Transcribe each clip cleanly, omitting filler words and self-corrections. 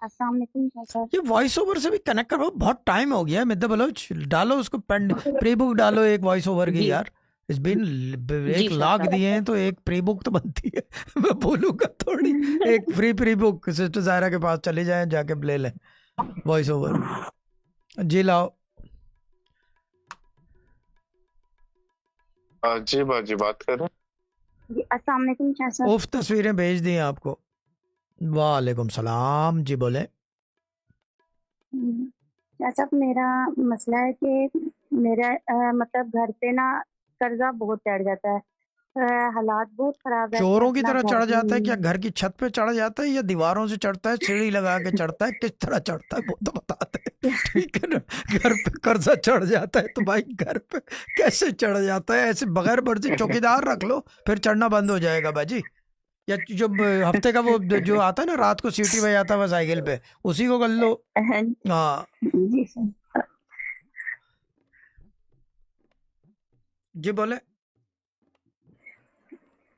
अस्सलाम वालेकुम सर। ये वॉइस ओवर से भी कनेक्ट करो, बहुत टाइम हो गया। मिद्दा बलोच डालो उसको, प्री बुक डालो एक वॉइस ओवर की जी यार। इस बिन जी एक लाख साहब। दिए हैं तो एक प्री बुक तो बनती है। मैं बोलूंगा थोड़ी, एक free pre book sister Zaira के पास चले जाएं, जाके ले लें वॉइस ओवर। जी लाओ। जी बाजी बात कर रहे हैं। जी अस्सलाम वालेकुम सर। उफ तस्वीरें भेज दी हैं आपको। वालेकुम सलाम। जी बोले। सर मेरा मसला है कि मेरा मतलब घर पे ना कर्जा बहुत चढ़ जाता है। हालात बहुत खराब है। चोरों की अपना तरह घर चढ़ भी जाता है नहीं क्या? है। घर की छत पे चढ़ जाता है या दीवारों से चढ़ता है, सीढ़ी लगा के चढ़ता है, किस तरह चढ़ता है वो तो बताते हैं। ठीक है ना? घर पे कर्जा चढ़ जाता है तो भाई घर पे कैसे चढ़ जाता है? ऐसे बगैर मर्जी चौकीदार रख लो, फिर चढ़ना बंद हो जाएगा बाजी। या जो हफ्ते का वो जो आता है ना, रात को सीटी बजाता हुआ साइकिल पे, उसी को कर लो। हाँ जी सर। जी बोले।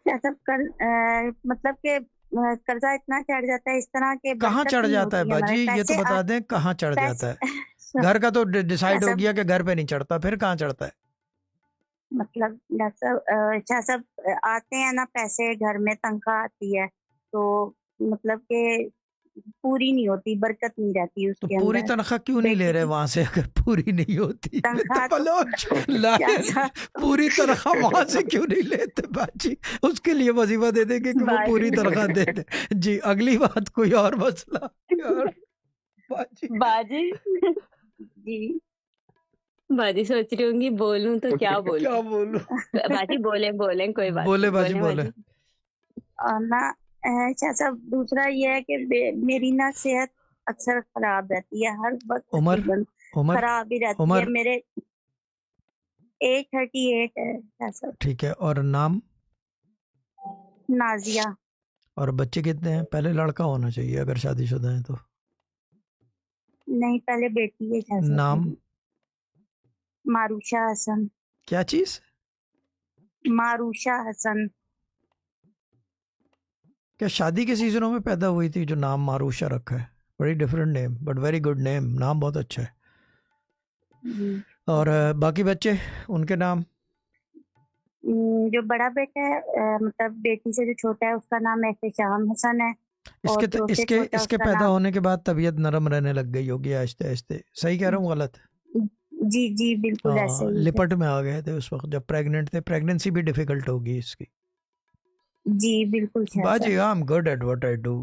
सब मतलब के कर्जा इतना चढ़ जाता है इस तरह के, कहाँ बरकत चढ़ नहीं जाता है होती है हमारे बाजी, ये तो पैसे बता दें कहाँ चढ़ जाता है? घर का तो डिसाइड हो सब गया कि घर पे नहीं चढ़ता, फिर कहाँ चढ़ता है? मतलब डॉक्टर साहब सब आते हैं ना, पैसे घर में तनख्वाह आती है तो मतलब के पूरी नहीं होती, बरकत नहीं रहती तो उसके पूरी अंदर। तनख्वाह क्यों नहीं ले बेटी रहे की वहां से, अगर पूरी नहीं होती? तनख्वाह तो बलोच क्या लायन, पूरी तनख्वाह वहां से क्यों नहीं लेते बाजी? उसके लिए वजीफा दे देंगे कि वो पूरी तनख्वाह दे दे। जी अगली बात, कोई और मसला यार बाजी? बाजी जी बाजी सोच रही होंगी बोलूं तो क्या बोलूं। क्या बोलूं? बाजी बोले कोई बात बोले नहीं, बाजी बोले। और ना अच्छा सब दूसरा ये है कि मेरी ना सेहत अक्सर खराब रहती है, हर वक्त उम्र तकरीबन उम्र खराब ही रहती है। उम्र मेरे एज 38 है ऐसा। ठीक है। और नाम नाजिया। और बच्चे कितने हैं? पहले लड़का होना चाहिए अगर शादीशुदा है तो। नहीं पहले बेटी है जैसा। नाम मारूशा हसन। क्या चीज? मारूशा हसन। क्या शादी के सीजनों में पैदा हुई थी जो नाम मारूशा रखा है? Very different name but very good name, नाम बहुत अच्छा है। और बाकी बच्चे, उनके नाम? जो बड़ा बेटा है मतलब बेटी से जो छोटा है उसका नाम एहतेशाम हसन है। और जो उससे इसके छोटा इसके उसका पैदा नाम होने के बाद तबीयत नरम रहने लग गई होगी आहिस्ते आहिस्ते। सही कह रहा हूँ गलत? जी जी बिल्कुल ऐसे ही है। लिपट में आ गए थे उस वक्त जब प्रेग्नेंट थे। प्रेगनेंसी भी डिफिकल्ट होगी इसकी। जी बिल्कुल बाजी I am good at what I do.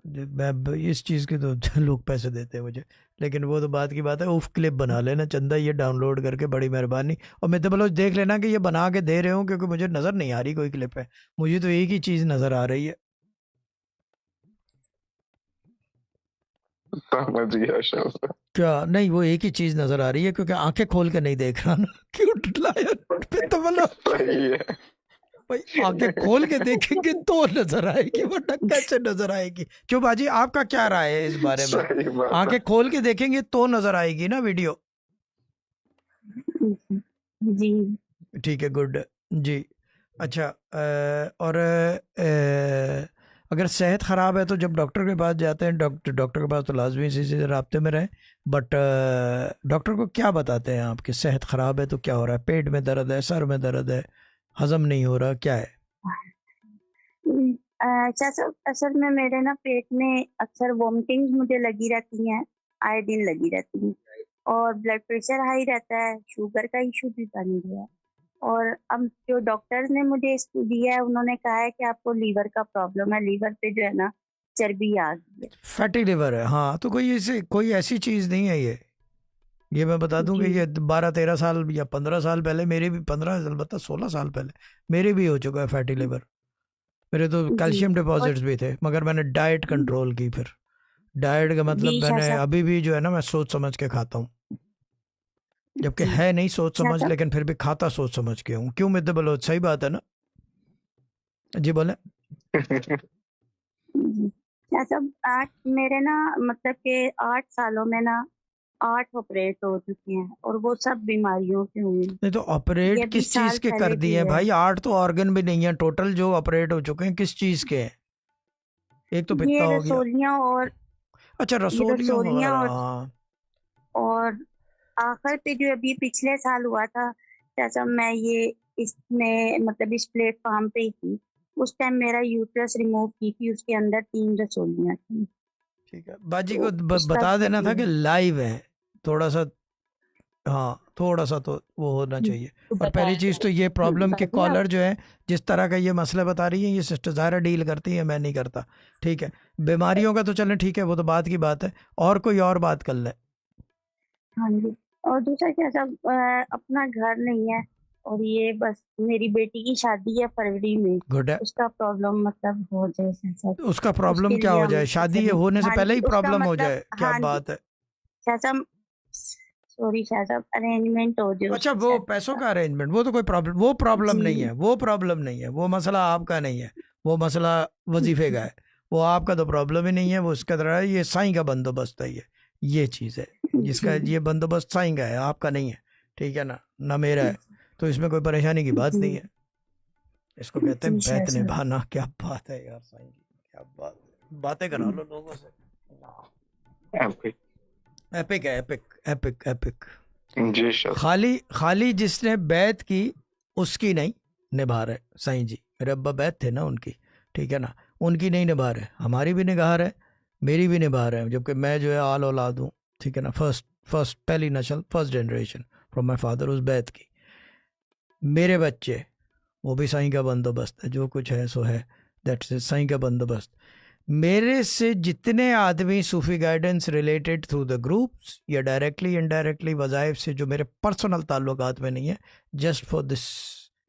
मैं इस चीज़ के तो लोग पैसे देते हैं मुझे, लेकिन वो तो बात की बात है। उफ क्लिप बना लेना चंदा, ये डाउनलोड करके, बड़ी मेहरबानी। और मैं तो बोलो देख लेना कि ये बना के दे रहे हो, क्योंकि मुझे नज़र नहीं आ रही कोई क्लिप है। मुझे तो एक ही चीज़ नज़र आ रही है। समझ गया शाबाश। क्या नहीं, वो एक ही चीज़ नज़र आ रही है क्योंकि आंखें खोल के नहीं देख रहा ना। क्यों लाया तो बोलो सही है। भाई, आंखें खोल के देखेंगे तो नजर आएगी, वरना कैसे नजर आएगी? क्यों बाजी, आपका क्या राय है इस बारे में? सही बात है। आंखें खोल के देखेंगे तो नजर आएगी ना वीडियो? जी ठीक है, गुड जी। अच्छा और अगर सेहत ख़राब है तो जब डॉक्टर के पास जाते हैं, डॉक्टर के पास तो लाजमी इसी से राब्ते में रहें। बट डॉक्टर को क्या बताते हैं आपकी सेहत ख़राब है तो क्या हो रहा है? पेट में दर्द है, सर में दर्द है, हजम नहीं हो रहा, क्या है? असल में मेरे ना पेट में अक्सर वॉमिटिंग मुझे लगी रहती हैं, आए दिन लगी रहती हैं। और ब्लड प्रेशर हाई रहता है, शुगर का इशू भी बन गया है। और अब जो डॉक्टर्स ने मुझे इसको दिया है उन्होंने कहा है कि आपको लीवर का प्रॉब्लम है, लीवर पे जो है ना चर्बी आ गई है। फैटी लिवर है, हाँ। तो कोई ऐसी चीज़ नहीं है ये मैं बता दूं कि जी ये 12-13 साल या 15 साल पहले, मेरे भी 15 साल, बता 16 साल पहले मेरे भी हो चुका है फैटी लिवर। मेरे तो जी कैल्शियम और डिपॉजिट्स भी थे, मगर मैंने डाइट कंट्रोल की। फिर डाइट का मतलब जी मैंने शाह अभी भी जो है ना, मैं सोच समझ के खाता हूँ, जबकि जी है नहीं सोच समझ, शाह लेकिन फिर भी खाता सोच समझ के हूँ। क्यों मिद्दे बलोच, सही बात है ना? जी बोले। सब 8 मेरे ना मतलब के 8 सालों में ना 8 ऑपरेट हो चुके हैं और वो सब बीमारियों से हुए। नहीं तो ये ऑपरेट 20 किस चीज़ साल के कर पहले दिए की हैं है। भाई? 8 तो ऑर्गन भी नहीं है टोटल जो ऑपरेट हो चुके हैं, किस चीज़ के हैं? एक तो पित्ता ये हो गया। रसोलियां और अच्छा, ये रसोलियों रसोलियाँ वगैरह, और हाँ। और आखिर पे जो अभी पिछले साल हुआ था, जैसा मैं ये इसमें मतलब इस प्लेटफॉर्म पे ही थी, उस टाइम मेरा यूट्रस रिमूव की थी, उसके अंदर 3 रसोलियाँ थी। ठीक है, बाजी तो को उसका बता देना था कि मतलब लाइव है, थोड़ा सा, हाँ थोड़ा सा तो वो होना चाहिए। और पहली बताया चीज़ तो ये प्रॉब्लम के बाकी आप कॉलर जो है, जिस तरह का ये मसला बता रही है, ये सिस्टर ज़ाहिरा डील करती है, मैं नहीं करता। ठीक है, बीमारियों का तो चलें ठीक है, वो तो बात की बात है, और कोई और बात कर ले। हाँ जी। और दूसरा क्या सब अपना घर नहीं है, और ये बस मेरी बेटी की शादी है फरवरी में, गुड है। उसका प्रॉब्लम मतलब हो जाए सर, उसका प्रॉब्लम उसके क्या लिए हो हम जाए? शादी सर। होने से हाँ पहले जी, ही उसका प्रॉब्लम हो मतलब जाए? क्या हाँ जी, बात है? ऐसा सॉरी साहब, अरेंजमेंट हो जाए अच्छा, उसके वो साथ पैसों का। का अरेंजमेंट, वो तो कोई प्रॉब्लम, वो प्रॉब्लम जी नहीं है, वो प्रॉब्लम नहीं है, वो मसला आपका नहीं है, वो मसला वजीफे का है। वो आपका तो प्रॉब्लम ही नहीं है, वो उसका तरह है, ये साईं का बंदोबस्त है, ये चीज़ है, जी जिसका ये बंदोबस्त साईं का है, आपका नहीं है। ठीक है ना, ना मेरा है, तो इसमें कोई परेशानी की बात जी नहीं है। इसको कहते हैं जी बैत सर। निभाना। क्या बात है यार साईं की, क्या बात, बातें करा लो लोगों से। एपिक। एपिक है, एपिक एपिक एपिक। जी सर। खाली खाली जिसने बैत की उसकी नहीं निभा रहे साईं जी। मेरे अब्बा बैत थे ना उनकी, ठीक है ना, उनकी नहीं निभा रहे, हमारी भी निगाह रहे, मेरी भी निभा रहे हैं, जबकि मैं जो है आल औलाद हूँ, ठीक है ना, फर्स्ट फर्स्ट पहली नस्ल, first generation from my father उस बैत की। मेरे बच्चे, वो भी साईं का बंदोबस्त है, जो कुछ है सो है, दैट्स साईं का बंदोबस्त। मेरे से जितने आदमी सूफी guidance related through the groups या डायरेक्टली इनडायरेक्टली वज़ाइफ से जो मेरे पर्सनल ताल्लुकात में नहीं है, जस्ट फॉर दिस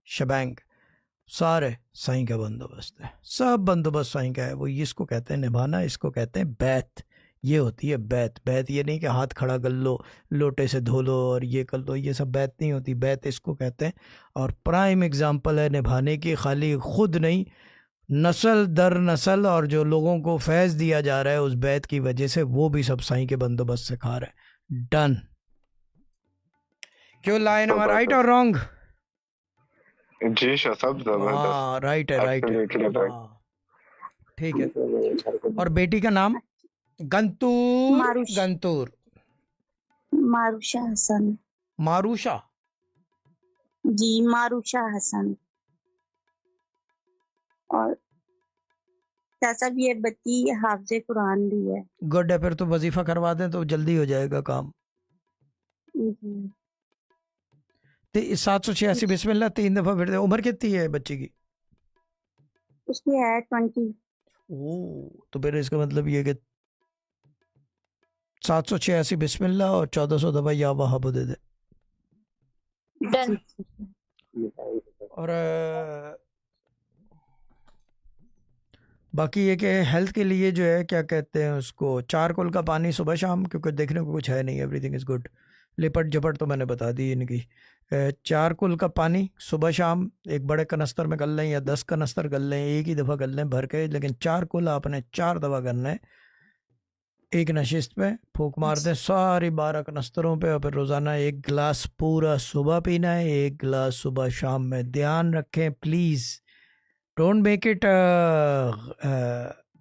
शबैंग, सारे साईं का बंदोबस्त है, सब बंदोबस्त साईं का है। वो इसको कहते हैं निभाना, इसको कहते हैं बैत। ये होती है बैत। बैत ये नहीं कि हाथ खड़ा कर लो, लोटे से धो लो और ये कर लो, ये सब बैत नहीं होती। बैत इसको कहते हैं, और प्राइम एग्जाम्पल है निभाने की, खाली खुद नहीं, नस्ल दर नस्ल, और जो लोगों को फैज़ दिया जा रहा है उस बैत की वजह से, वो भी सब साईं के बंदोबस्त से खा रहे हैं। डन। क्यों लाइन हमारा राइट और रॉन्ग? जी सर, सब जबरदस्त। हाँ राइट है, राइट है, एब्सोल्युटली राइट। हाँ ठीक है। और बेटी का नाम? गंतूर, मारुश गंतूर, मारुशा हसन। मारूशा। जी मारुशा हसन। और जैसा भी ये बच्ची हाफिज कुरान भी है। गुड है, फिर तो वजीफा करवा दें तो जल्दी हो जाएगा काम। जी। 786 बिस्मिल्लाह 3 दफा फिर दे। उम्र कितनी है बच्ची की? उसकी है 20। ओ, तो फिर इसका मतलब ये कि 786 बिस्मिल्लाह और 1400 दफा या वहाब दे दे। डन। और बाकी ये कि हेल्थ के लिए जो है, क्या कहते हैं उसको, चारकोल का पानी सुबह शाम, क्योंकि देखने को कुछ है नहीं, एवरीथिंग इज़ गुड। लिपट झपट तो मैंने बता दी इनकी। चारकोल का पानी सुबह शाम एक बड़े कनस्तर में कर लें या 10 कनस्तर कर लें, एक ही दफ़ा कर लें भर के, लेकिन चारकोल आपने 4 दफ़ा करना है एक नशिस्त पे। फूक मार दें सारी 12 कनस्तरों पे, और फिर रोज़ाना 1 गिलास पूरा सुबह पीना है, 1 गिलास सुबह शाम में। ध्यान रखें please, don't make it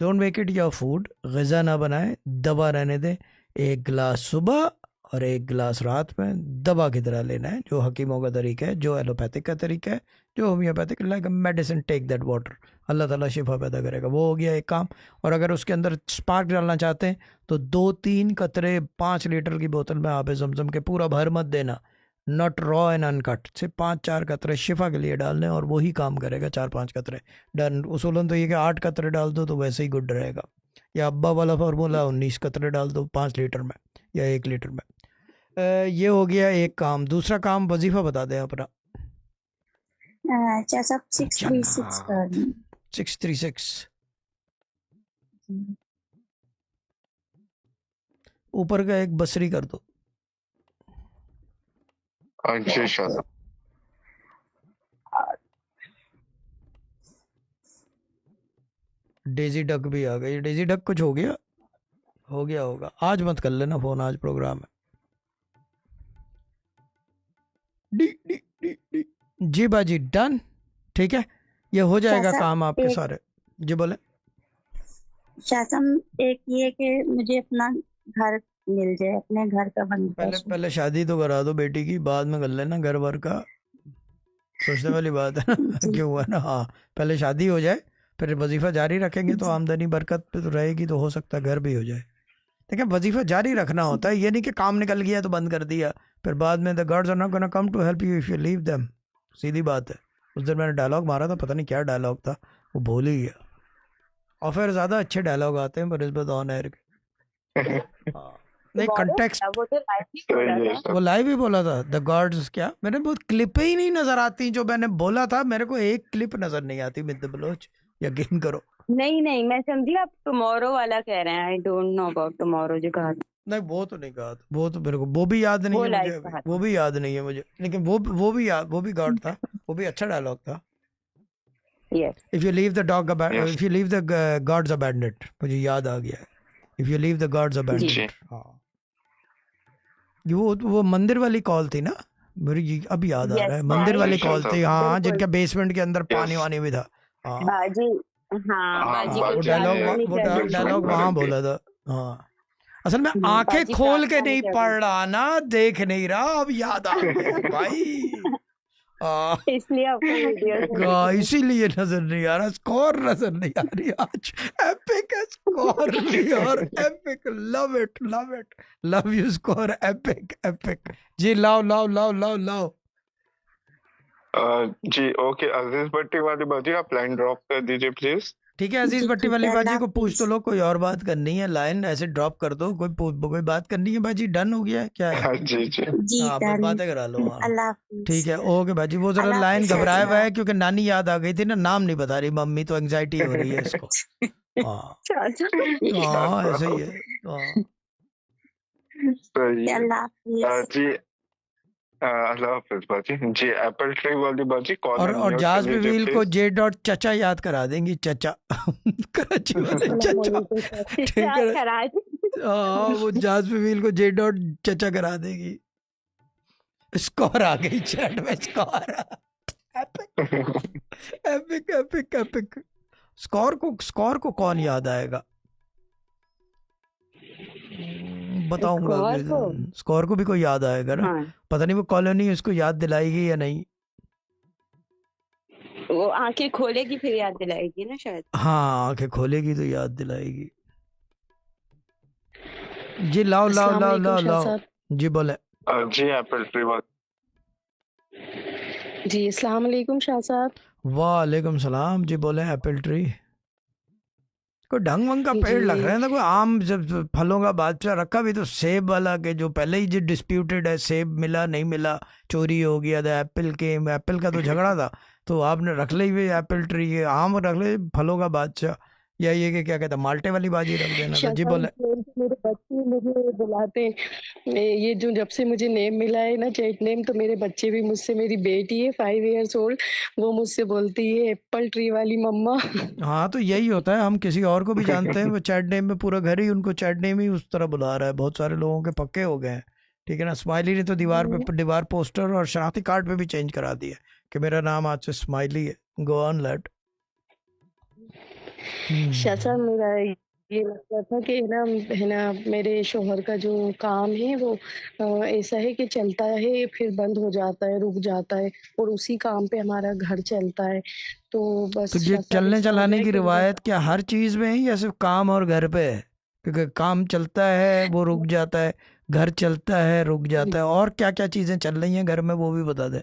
don't make it your food, गज़ा ना बनाएं, दवा रहने दें। 1 गिलास सुबह और 1 गिलास रात में, दवा की तरह लेना है, जो हकीमों का तरीका है, जो एलोपैथिक का तरीका है, जो homeopathic, like medicine, take that water, Allah ताला शिफा पैदा करेगा। वो हो गया एक काम। और अगर उसके अंदर स्पार्क डालना चाहते हैं तो 2-3 कतरे 5 लीटर की बोतल में आबे जमजम के, पूरा भर मत देना, नॉट रॉ एंड अनकट, सिर्फ 5-4 कतरे शिफा के लिए डालने, और वही काम करेगा, 4-5 कतरे। डन। उसूलन तो ये कि 8 कतरे डाल दो तो वैसे ही गुड रहेगा, या अब्बा वाला फार्मूला 19 कतरे डाल दो 5 लीटर में या 1 लीटर में। ये हो गया एक काम। दूसरा काम वजीफा बता दें अपना। जैसा 636 कर दें। 636 ऊपर का एक बसरी कर दो। जी सर। डेजी डक भी आ गई। डेजी डक कुछ हो गया होगा, आज मत कर लेना फ़ोन, आज प्रोग्राम है। D D D D G बाजी, डन। ठीक है, ये हो जाएगा जैसा काम आपके एक सारे। जी बोले। शासम एक ये कि मुझे अपना घर मिल जाए, अपने घर का बंदोबस्त हो। पहले शादी तो करा दो बेटी की, बाद में कर लेना घर भर का। सोचने वाली बात है ना जी क्यों है ना। हाँ, पहले शादी हो जाए, फिर वजीफा जारी रखेंगे तो जी आमदनी बरकत पे तो रहेगी, तो हो सकता है घर भी हो जाए। देखिए, वजीफा जारी रखना होता है, ये नहीं कि काम निकल गया तो बंद कर दिया, फिर बाद में the gods are not gonna come to help you if you leave them. सीधी बात है। उस दिन मैंने डायलॉग मारा था, पता नहीं क्या डायलॉग था, वो भूल ही गया। और फिर ज़्यादा अच्छे डायलॉग आते हैं बनिस्बत ऑन एयर के। हाँ, नहीं कंटेक्स्ट, वो तो लाइव ही बोला सही है था। वो सब। लाइव ही बोला था द गॉड्स। क्या मैंने बहुत क्लिप ही नहीं नजर आती जो मैंने बोला था, मेरे को एक क्लिप नजर नहीं आती मिद बलोच, यकीन करो। नहीं मैं समझी, आप टुमारो वाला कह रहे हैं। I don't know about tomorrow जो कहा था, नहीं वो तो नहीं कहा था, वो तो मेरे को वो भी याद नहीं वो है मुझे लाइव अभी, कहा वो था। भी याद नहीं है मुझे, लेकिन वो भी याद, वो भी गॉड था, वो भी अच्छा डायलॉग था। Yes if you leave the dog yes if you leave the gods abandoned, मुझे याद आ गया है। If you leave the gods जी अबैंडनेड। जी हाँ, ये वो मंदिर वाली कॉल थी ना, मेरी अब याद आ यस रहा है, मंदिर जी वाली शाह कॉल थी, साहब। हाँ, बिल्कुल। जिनके बेसमेंट के अंदर यस। पानी वानी भी था। हाँ बाजी, हाँ हाँ बाजी हाँ, को वो बाजी ने डायलॉग प्रार्थना नहीं वो करनी डायलॉग बेसमेंट में वहां रख दी। बोला था। हाँ, असल में आंखें बाजी खोल के प्रार्थना नहीं नहीं करनी। पढ़ रहा ना, देख नहीं रहा, अब याद आ गया है भाई। आ, इसलिए आपको वीडियोस में दिख रहे हैं। इसीलिए नजर नहीं आ रहा, स्कोर नजर नहीं आ रही आज। एपिक है स्कोर भी, और epic, love it love it, love you score, epic epic. जी लाओ लाओ लाओ लाओ लाओ। जी ओके, अजीज भट्टी वाली बाजी आप लाइन ड्रॉप कर दीजिए प्लीज। ठीक है, अजीज जी भट्टी ठीक वाली है, बाजी अल्लाह को पूछ तो हाफिज। लो, कोई और बात करनी है, लाइन ऐसे ड्रॉप कर दो, कोई बात करनी है बाजी, डन हो गया है क्या है। हाँ जी जी जी हाँ, बस डन। बातें करा लो। हाँ अल्लाह हाफिज। ठीक है, ओके बाजी। वो जरा अल्लाह लाइन हाफिज घबराया हुआ चाचा। है क्योंकि नानी याद आ गई थी ना, नाम नहीं बता रही मम्मी, तो एंग्जाइटी हो रही है इसको। हाँ हाँ, ऐसे ही है। हाँ सही है। अल्लाह हाफिज। जी अल्लाह हाफिज बाजी। जी एप्पल ट्री वाली बाजी कॉल और म्यूट कर जाज लीजिए बीवील को प्लीज। जे डॉट चचा याद करा देंगी, चचा कराची वाले चचा। ठीक है, कराची। हाँ, वो जाज बीवील को जे डॉट चचा करा देगी। स्कोर आ गई चैट में, score. Epic epic epic epic. Score को कौन याद आएगा, बताऊंगा स्कोर कि को, स्कोर को भी कोई याद आएगा ना। हाँ पता नहीं वो कॉलोनी उसको याद दिलाएगी या नहीं। वो आंखें खोलेगी फिर याद दिलाएगी ना शायद। हाँ, आंखें खोलेगी तो याद दिलाएगी। जी लाओ लाओ अस्सलाम लाओ वालेकुम लाओ शाह लाओ। साहब। जी एप्पल ट्री वाली जी अस्सलाम वालेकुम शाह साहब। वालेकुम सलाम। जी बोले, एप्पल ट्री कोई ढंग वंग का पेड़ लग रहा जी है ना, कोई आम जब फलों का बादशाह रखा भी तो सेब वाला के, जो पहले ही जो डिस्प्यूटेड है, सेब मिला नहीं मिला, चोरी हो गया था एप्पल के, एप्पल का तो झगड़ा था, तो आपने रख ली हुई एप्पल ट्री, ये आम रख ले फलों का बादशाह, या ये कि क्या कहता है माल्टे वाली बाजी रख देना था। शाह जी साहब, बोले। मेरे बच्चे मुझे बुलाते हैं, ये जो जब से मुझे नेम मिला है ना, चैट नेम, तो मेरे बच्चे भी मुझसे, मेरी बेटी है 5 इयर्स ओल्ड, वो मुझसे बोलती है एप्पल ट्री वाली मम्मा। हाँ, तो यही होता है, हम किसी और को भी जानते हैं, वो चैट नेम में पूरा घर ही उनको चैट नेम ही उस तरह बुला रहा है, बहुत सारे लोगों के पक्के हो गए हैं। ठीक है ना, स्माइली ने तो दीवार पोस्टर और शनाख्ती कार्ड पे भी चेंज करा दिया कि मेरा नाम आज से स्माइली है। Go on let. शाह साहब, मेरा ये मतलब था कि है ना, मेरे शोहर का जो काम है वो ऐसा है कि चलता है फिर बंद हो जाता है, रुक जाता है, और उसी काम पे हमारा घर चलता है। तो तो बस ये शाह साहब चलने ऐसा हो चलाने गया की कि उनका रिवायत क्या हर चीज में है या सिर्फ काम और घर पे है? क्योंकि काम चलता है वो रुक जाता है, घर चलता है रुक जाता है, और क्या क्या चीजें चल रही हैं घर में वो भी बता दे।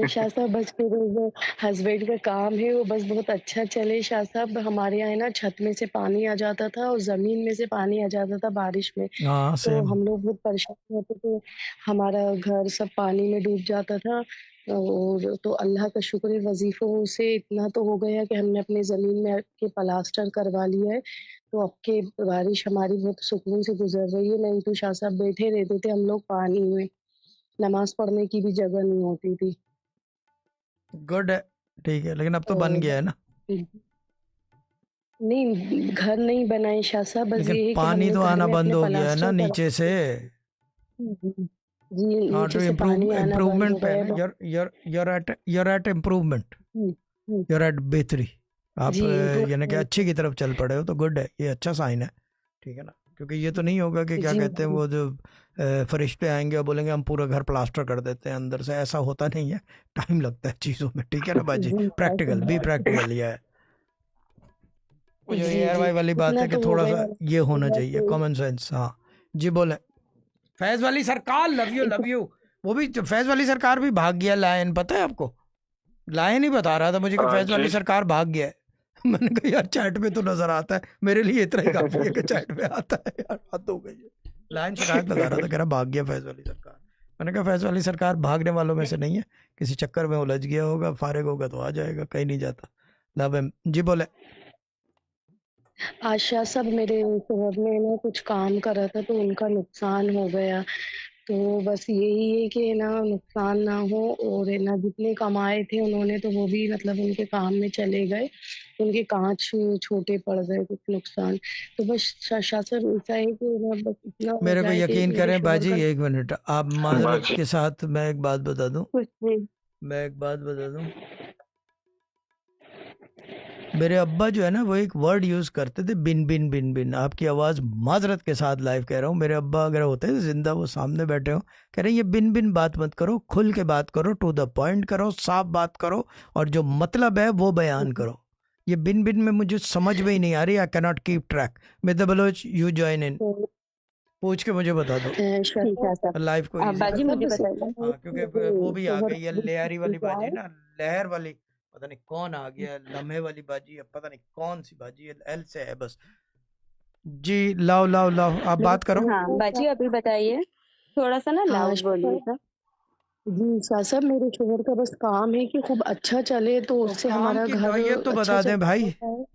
शाह साहब, बस फिर वो हस्बैंड का काम है, वो बस बहुत अच्छा चले। शाह साहब, हमारे यहाँ है ना, छत में से पानी आ जाता था और ज़मीन में से पानी आ जाता था बारिश में, हाँ तो सेम। हम लोग बहुत परेशान होते थे, हमारा घर सब पानी में डूब जाता था। और तो अल्लाह का शुक्र है, वजीफों से इतना तो हो गया कि हमने अपनी ज़मीन में के प्लास्टर करवा लिया है, तो अब के बारिश हमारी बहुत सुकून से गुजर रही है। नहीं तो शाह साहब बैठे रहते थे हम लोग पानी में, नमाज पढ़ने की भी जगह नहीं होती थी। गुड है, ठीक है, लेकिन अब तो बन और गया है ना। नहीं, घर नहीं बनाए शाह साहब, बस लेकिन ये है कि पानी हमने तो घर आना में बंद अपने हो गया है ना प्लास्टर नीचे से। जी, हाँ, नीचे तो से पानी आना बंद हो इम्प्रूवमेंट पे है गया ना, है। you're at improvement, hmm, hmm, you're at बेहतरी। आप जी वो यानी कि अच्छे की तरफ चल पड़े हो तो गुड है, ये अच्छा साइन है, ठीक है ना। क्योंकि ये तो नहीं होगा कि क्या जी कहते हैं वो जो फरिश्ते आएंगे और बोलेंगे हम पूरा घर प्लास्टर कर देते हैं अंदर से, ऐसा होता नहीं है, टाइम लगता है चीज़ों में, ठीक है ना बाजी। जी प्रैक्टिकल बी प्रैक्टिकल, ये है वो जो जी एयर जी वाई वाली बात इतना है कि तो हो थोड़ा सा गया। ये होना बस चाहिए कॉमन सेंस। हाँ जी बोले। फैज वाली सरकार लव यू लव यू। वो भी फैज वाली सरकार भी भाग गया लायन, पता है आपको? लायन ही बता रहा था मुझे कि फैज वाली जी सरकार भाग गया है। मैंने कहा यार चैट में तो नजर आता है, मेरे लिए इतना ही काफी है कि चैट में आता है यार, हद हो गई है। लायन शिकायत लगा रहा था, कह रहा भाग गया फैज वाली सरकार। मैंने कहा फैज वाली सरकार भागने वालों में से नहीं है, किसी चक्कर में उलझ गया होगा, फारिग होगा तो आ जाएगा, कहीं नहीं जाता। लव हिम जी बोले। आशा सब मेरे शोहर ने ना कुछ काम करा था तो उनका नुकसान हो गया, तो बस यही है कि ना नुकसान ना हो, और है ना जितने कमाए थे उन्होंने तो वो भी मतलब उनके काम में चले गए, उनके कांच छोटे पड़ गए, कुछ नुकसान। तो बस शासन ऐसा है कि ना बस इतना हो मेरे को जाए कि यकीन मेरे करें शोहर बाजी, का एक मिनट आप माजरत बाजी के साथ मैं एक बात बता दूं, कुछ भी मैं एक बात बता दूं। मेरे अब्बा जो है ना वो एक वर्ड यूज करते थे, बिन बिन बिन बिन। आपकी आवाज माजरत के साथ लाइव कह रहा हूँ, मेरे अब्बा अगर होते हैं जिंदा, वो सामने बैठे हो, कह रहे हैं ये बिन बिन बात मत करो, खुल के बात करो, टू द पॉइंट करो, साफ बात करो, और जो मतलब है वो बयान करो। ये बिन बिन में मुझे समझ में ही नहीं आ रही, I cannot keep track. Mister Baloch you join in, पूछ के मुझे बता दो ठीक है सब। लाइफ को इजी बाजी करने मुझे के लिए। बताइए। हाँ क्योंकि वो भी आ गई है लेहरी वाली बाजी ना, लहर वाली, पता नहीं कौन आ गया, लम्हे वाली बाजी है, पता नहीं कौन सी बाजी है, एल से है बस। जी लाओ लाओ लाओ आप बात करो। हाँ बाजी अभी बताइए, थोड़ा सा ना हाँ लाउड बोलिए सर। जी साहब, मेरे शोहर का बस काम है कि खूब अच्छा चले तो तो उससे काम हमारा की घर नौयत तो अच्छा बता दें भाई। चलता है।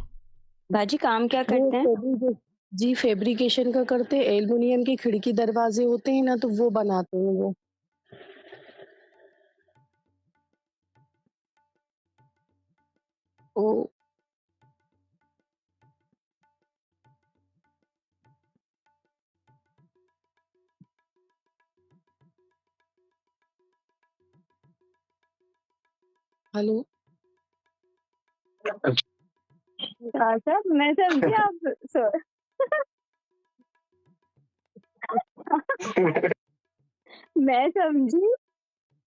बाजी काम क्या वो करते हैं? जी फैब्रिकेशन का करते हैं, एल्युमिनियम की खिड़की दरवाजे होते हैं ना तो वो बनाते हैं वो। ओ हेलो सर मैं समझी आप मैं समझी,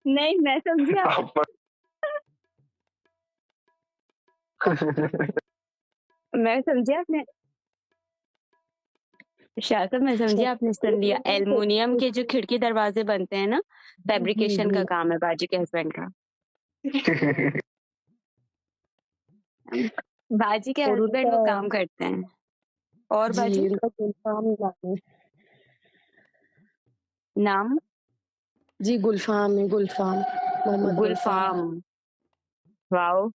नहीं मैं समझी आप आप मैं समझी आपने शायद मैं समझी आपने सुन लिया। एल्युमिनियम के जो खिड़की दरवाजे बनते हैं ना, फैब्रिकेशन का काम है बाजी के हस्बैंड का। बाजी के और हस्बैंड वो उनका काम करते हैं। और जी बाजी उनका गुलफाम नाम है। नाम? जी गुलफाम है, गुलफाम, मोहम्मद गुलफाम। गुलफाम। वाओ।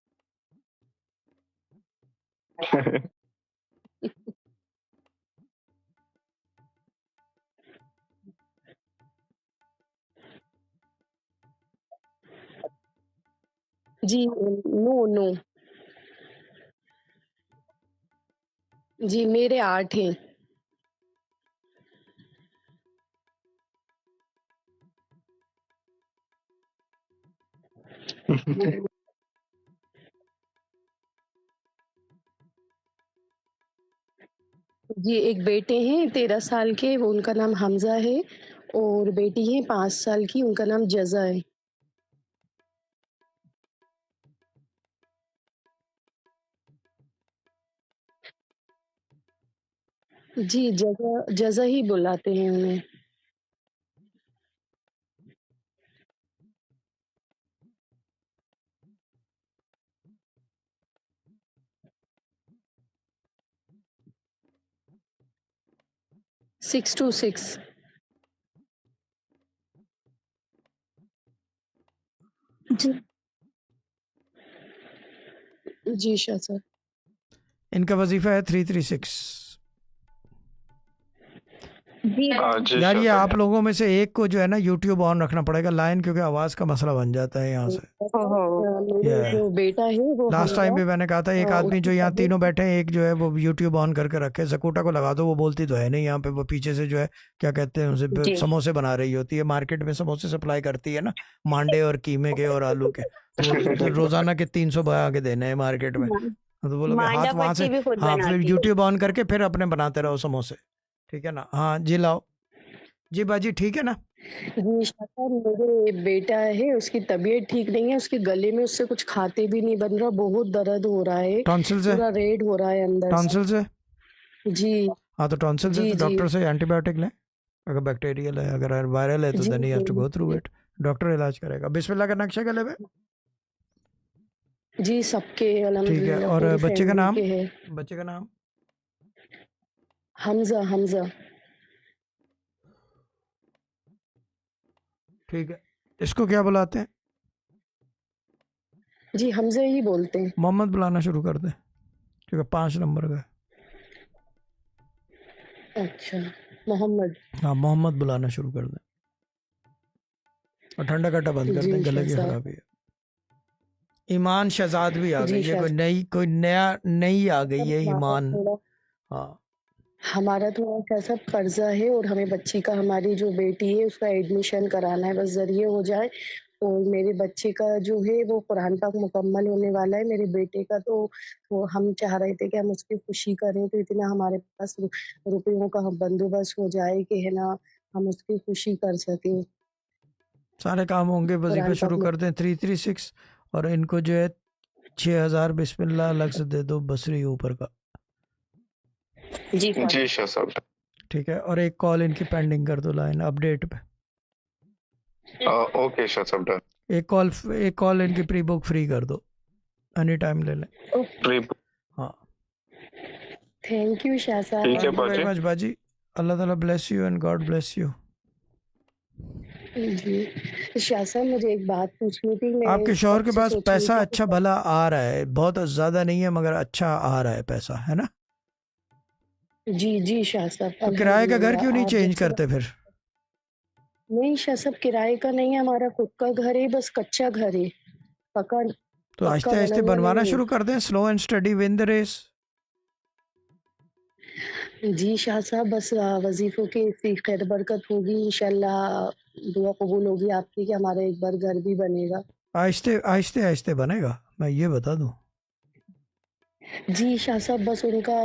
जी नो नो जी मेरे 8 हैं। जी एक बेटे हैं 13 साल के, वो उनका नाम हमजा है, और बेटी है 5 साल की, उनका नाम जजा है। जी जजा जजा ही बुलाते हैं उन्हें। Six two six. जी शाह सर। इनका वजीफा है 336। जी जी यार ये शाह आप लोगों में से एक को जो है ना यूट्यूब ऑन रखना पड़ेगा लाइन, क्योंकि आवाज का मसला बन जाता है यहाँ से। ओहो। मेरे जो बेटा है वो लास्ट टाइम हमजा, भी मैंने कहा था एक आदमी जो उसकी यहाँ तबीयत तीनों बैठे हैं, एक जो है वो यूट्यूब ऑन करके रखे, जकूटा को लगा दो, वो बोलती तो है नहीं यहाँ पे, वो पीछे से जो है क्या कहते हैं उसे जी समोसे बना रही होती है, मार्केट में समोसे सप्लाई करती है ना, मांडे और कीमे के और आलू के, तो वो रोजाना के 300 बना के देने हैं मार्केट में, तो बोलोगे मांडा हाथ वहां से, पट्टी भी खुद हाँ, फिर बनाती हूँ। यूट्यूब ऑन करके फिर अपने बनाते रहो समोसे, ठीक है ना। हाँ जी, लाओ जी बाजी, ठीक है ना। जी शाखा, मेरे बेटा है, उसकी तबीयत ठीक नहीं है, उसके गले में उससे कुछ खाते भी नहीं बन रहा, बहुत दर्द हो रहा है, टॉन्सिल से, पूरा रेड हो रहा है अंदर से। टॉन्सिल से, जी हाँ तो टॉन्सिल से जी तो जी डॉक्टर से एंटीबायोटिक लें। अगर बैक्टीरियल है, अगर वायरल है तो जी देन यू हैव टू जी गो थ्रू इट, डॉक्टर इलाज करेगा। बिस्मिल्लाह का नक्शा गले पे, जी, सबके ठीक है। अल्हम्दुलिल्लाह और पूरी बच्चे का फैमिली नाम, के है। बच्चे का नाम, हमजा, हमजा। ठीक है। इसको क्या बुलाते हैं? जी हमजा ही बोलते हैं। मोहम्मद बुलाना शुरू कर दे, ठीक है, 5 नंबर का। अच्छा, मोहम्मद। हाँ, मोहम्मद बुलाना शुरू कर दे, और ठंडा कट्टा बंद कर जी दें, गले की शाह खराबी है। ईमान शहजाद भी आ जी गई है, शाह कोई नई आ गई है हमारा ईमान। थोड़ा हाँ, हमारा थोड़ा सा सब कर्जा है, और हमें बच्ची का, हमारी जो बेटी है उसका एडमिशन कराना है, बस जरिए हो जाए। और मेरे बच्चे का जो है वो कुरान पाक मुकम्मल होने वाला है, मेरे बेटे का तो हम चाह रहे थे कि हम उसकी खुशी करें, तो इतना हमारे पास रुपयों का बंदोबस्त हो जाए कि है ना, हम उसकी खुशी कर सकें। सारे काम होंगे, वजीफा कुरान पाक शुरू कर दें 336, और इनको जो है 6000 बिस्मिल्लाह अलग से दे दो, बसरी ऊपर का, जी सर। जी शाह साहब। ठीक है। और एक कॉल इनकी पेंडिंग कर दो लाइन अपडेट पे, ओके शाह साहब, डन। एक कॉल इनकी प्री बुक फ्री कर दो, एनी टाइम ले लें। प्री, हाँ, थैंक यू शाह ठीक है थैंक यू साहब। वेरी बाजी। मच बाजी, अल्लाह ताला bless you and god bless you. जी शाह साहब, मुझे एक बात पूछनी थी। मैं आपके शौहर के कब से पास सोच रही पैसा थी अच्छा कि भला आ रहा है, बहुत ज़्यादा नहीं है मगर अच्छा आ रहा है पैसा, है ना। जी जी शाह साहब, तो किराए का घर अल्हम्दुलिल्लाह। क्यों नहीं आप चेंज जैसे करते फिर? नहीं शाह साहब, किराए का नहीं है, हमारा खुद का घर है, बस कच्चा घर है, पक्का तो पक्का आहिस्ते बना आहिस्ते हुआ बनवाना नहीं शुरू कर दें, slow and steady win the race. है। जी शाह साहब, बस वजीफों की इतनी खैर बरकत होगी, इंशाल्लाह दुआ कबूल होगी आपकी कि हमारा एक बार घर भी बनेगा। आहिस्ते आहिस्ते आहिस्ते बनेगा, मैं ये बता दूं। जी शाह साहब, बस उनका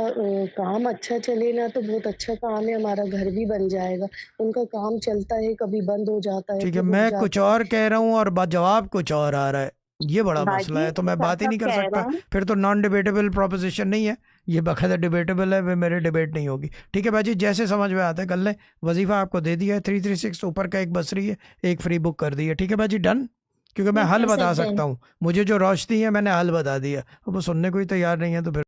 काम अच्छा चले ना, तो बहुत अच्छा काम है, हमारा घर भी बन जाएगा। उनका काम चलता है, कभी बंद हो जाता है, ठीक है, फिर रुक मैं कुछ जाता है। और कह रहा हूँ और जवाब कुछ और आ रहा है, ये बड़ा मसला बाजी है, तो मैं शाह बात ही साहब नहीं कर कह सकता, रहे हैं, फिर तो नॉन डिबेटेबल प्रोपोजिशन नहीं है, ये बाकायदा डिबेटेबल है, वे मेरे डिबेट नहीं होगी। ठीक है भाजी, जैसे समझ में आता है कर लें। वजीफा आपको दे दिया है 336, ऊपर का एक बसरी है, एक फ्री बुक कर दी है, ठीक है भाजी, डन। क्योंकि मैं ठीक हल है सर, बता डन। सकता हूँ, मुझे जो रोशनी है मैंने हल बता दिया, अब वो सुनने को ही तैयार नहीं है, तो फिर